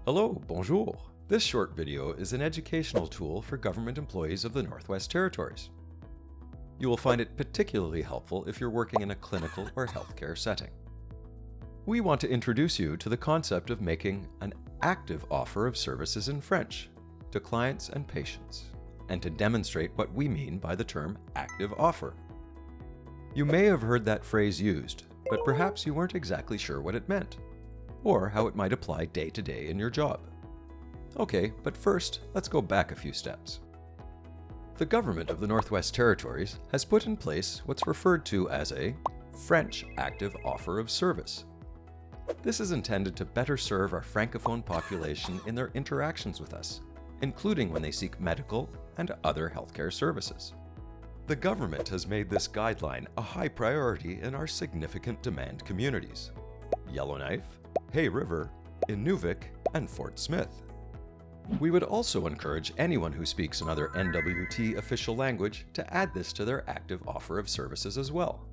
Hello, bonjour. This short video is an educational tool for government employees of the Northwest Territories. You will find it particularly helpful if you're working in a clinical or healthcare setting. We want to introduce you to the concept of making an active offer of services in French to clients and patients, and to demonstrate what we mean by the term active offer. You may have heard that phrase used, but perhaps you weren't exactly sure what it meant, or how it might apply day to day in your job. Okay, but first, let's go back a few steps. The government of the Northwest Territories has put in place what's referred to as a French active offer of service. This is intended to better serve our Francophone population in their interactions with us, including when they seek medical and other healthcare services. The government has made this guideline a high priority in our significant demand communities: Yellowknife, Hay River, Inuvik, and Fort Smith. We would also encourage anyone who speaks another NWT official language to add this to their active offer of services as well.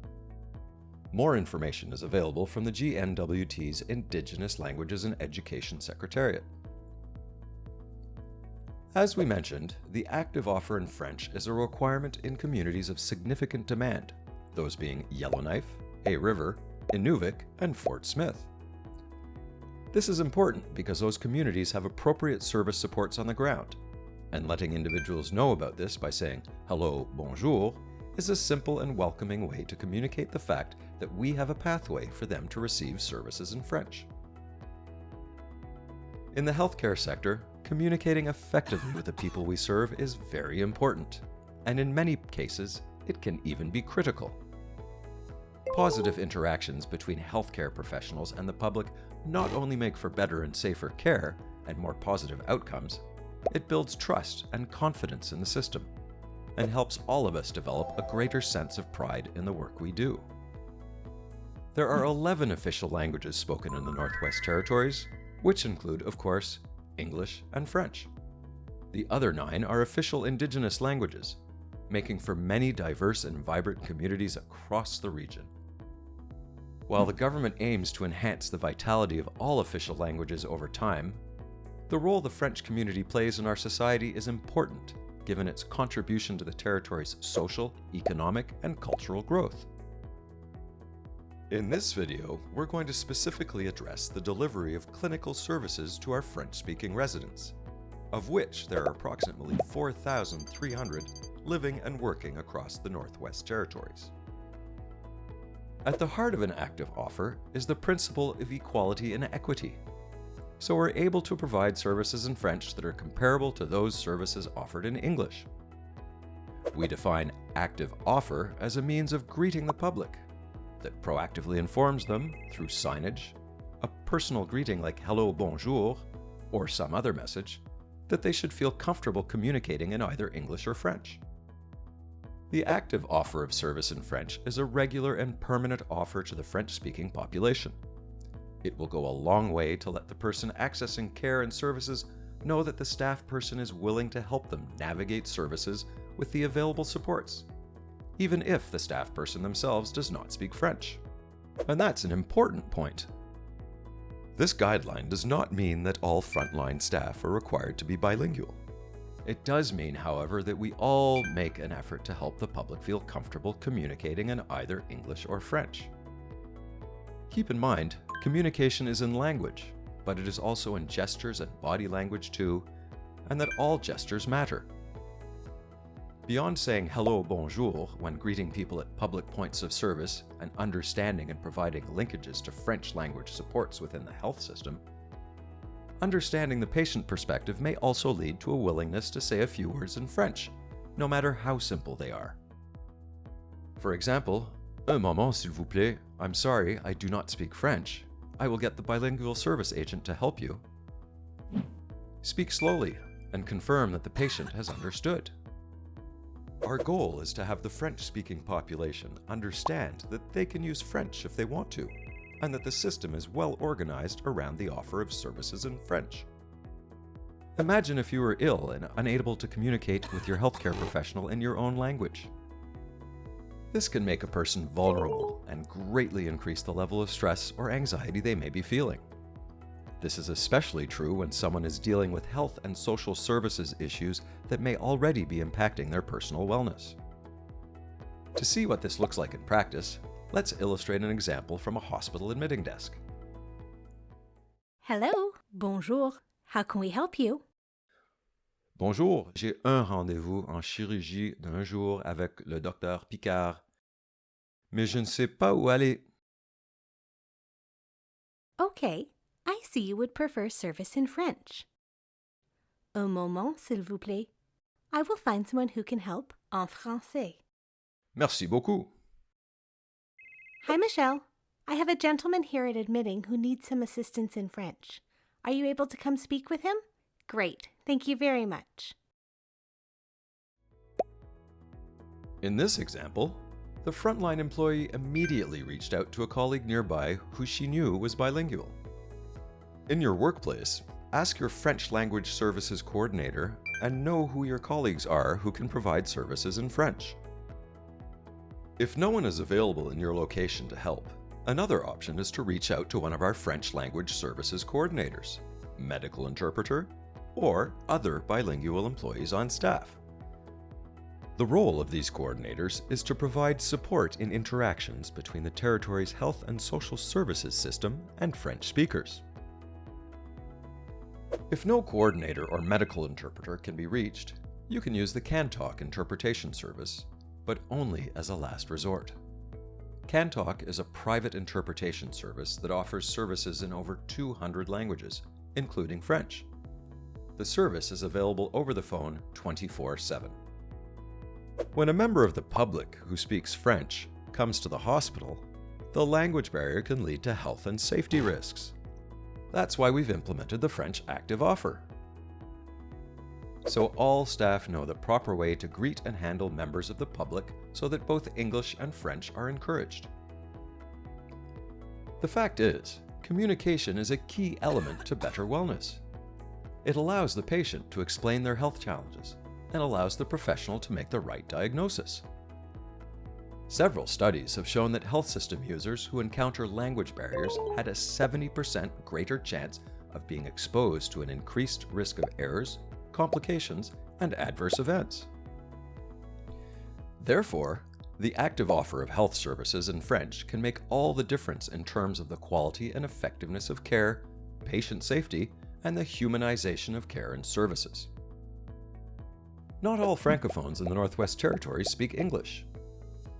More information is available from the GNWT's Indigenous Languages and Education Secretariat. As we mentioned, the active offer in French is a requirement in communities of significant demand, those being Yellowknife, Hay River, Inuvik, and Fort Smith. This is important because those communities have appropriate service supports on the ground, and letting individuals know about this by saying hello, bonjour is a simple and welcoming way to communicate the fact that we have a pathway for them to receive services in French. In the healthcare sector, communicating effectively with the people we serve is very important, and in many cases, it can even be critical. Positive interactions between healthcare professionals and the public not only make for better and safer care and more positive outcomes, it builds trust and confidence in the system, and helps all of us develop a greater sense of pride in the work we do. There are 11 official languages spoken in the Northwest Territories, which include, of course, English and French. The other 9 are official Indigenous languages, making for many diverse and vibrant communities across the region. While the government aims to enhance the vitality of all official languages over time, the role the French community plays in our society is important, given its contribution to the territory's social, economic, and cultural growth. In this video, we're going to specifically address the delivery of clinical services to our French-speaking residents, of which there are approximately 4,300 living and working across the Northwest Territories. At the heart of an active offer is the principle of equality and equity, so we're able to provide services in French that are comparable to those services offered in English. We define active offer as a means of greeting the public that proactively informs them through signage, a personal greeting like hello, bonjour, or some other message, that they should feel comfortable communicating in either English or French. The active offer of service in French is a regular and permanent offer to the French-speaking population. It will go a long way to let the person accessing care and services know that the staff person is willing to help them navigate services with the available supports, even if the staff person themselves does not speak French. And that's an important point. This guideline does not mean that all frontline staff are required to be bilingual. It does mean, however, that we all make an effort to help the public feel comfortable communicating in either English or French. Keep in mind, communication is in language, but it is also in gestures and body language too, and that all gestures matter. Beyond saying hello, bonjour when greeting people at public points of service and understanding and providing linkages to French language supports within the health system, understanding the patient perspective may also lead to a willingness to say a few words in French, no matter how simple they are. For example, un moment s'il vous plaît, I'm sorry, I do not speak French. I will get the bilingual service agent to help you. Speak slowly and confirm that the patient has understood. Our goal is to have the French-speaking population understand that they can use French if they want to, and that the system is well organized around the offer of services in French. Imagine if you were ill and unable to communicate with your healthcare professional in your own language. This can make a person vulnerable and greatly increase the level of stress or anxiety they may be feeling. This is especially true when someone is dealing with health and social services issues that may already be impacting their personal wellness. To see what this looks like in practice, let's illustrate an example from a hospital admitting desk. Hello, bonjour. How can we help you? Bonjour, j'ai un rendez-vous en chirurgie d'un jour avec le docteur Picard, mais je ne sais pas où aller. Okay, I see you would prefer service in French. Un moment, s'il vous plaît. I will find someone who can help en français. Merci beaucoup. Hi, Michelle. I have a gentleman here at admitting who needs some assistance in French. Are you able to come speak with him? Great. Thank you very much. In this example, the frontline employee immediately reached out to a colleague nearby who she knew was bilingual. In your workplace, ask your French language services coordinator and know who your colleagues are who can provide services in French. If no one is available in your location to help, another option is to reach out to one of our French language services coordinators, medical interpreter, or other bilingual employees on staff. The role of these coordinators is to provide support in interactions between the territory's health and social services system and French speakers. If no coordinator or medical interpreter can be reached, you can use the CanTalk interpretation service, but only as a last resort. CanTalk is a private interpretation service that offers services in over 200 languages, including French. The service is available over the phone 24/7. When a member of the public who speaks French comes to the hospital, the language barrier can lead to health and safety risks. That's why we've implemented the French Active Offer. So all staff know the proper way to greet and handle members of the public so that both English and French are encouraged. The fact is, communication is a key element to better wellness. It allows the patient to explain their health challenges and allows the professional to make the right diagnosis. Several studies have shown that health system users who encounter language barriers had a 70% greater chance of being exposed to an increased risk of errors, complications, and adverse events. Therefore, the active offer of health services in French can make all the difference in terms of the quality and effectiveness of care, patient safety, and the humanization of care and services. Not all Francophones in the Northwest Territories speak English.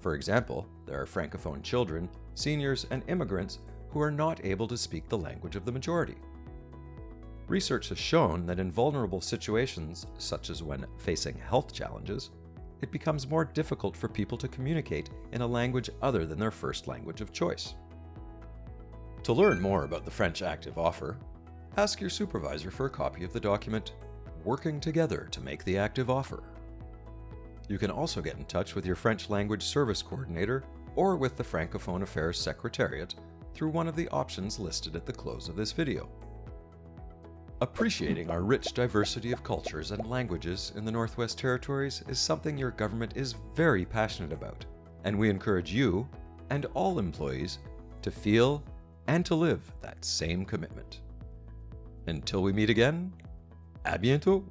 For example, there are Francophone children, seniors, and immigrants who are not able to speak the language of the majority. Research has shown that in vulnerable situations, such as when facing health challenges, it becomes more difficult for people to communicate in a language other than their first language of choice. To learn more about the French Active Offer, ask your supervisor for a copy of the document Working Together to Make the Active Offer. You can also get in touch with your French language service coordinator or with the Francophone Affairs Secretariat through one of the options listed at the close of this video. Appreciating our rich diversity of cultures and languages in the Northwest Territories is something your government is very passionate about, and we encourage you and all employees to feel and to live that same commitment. Until we meet again, à bientôt!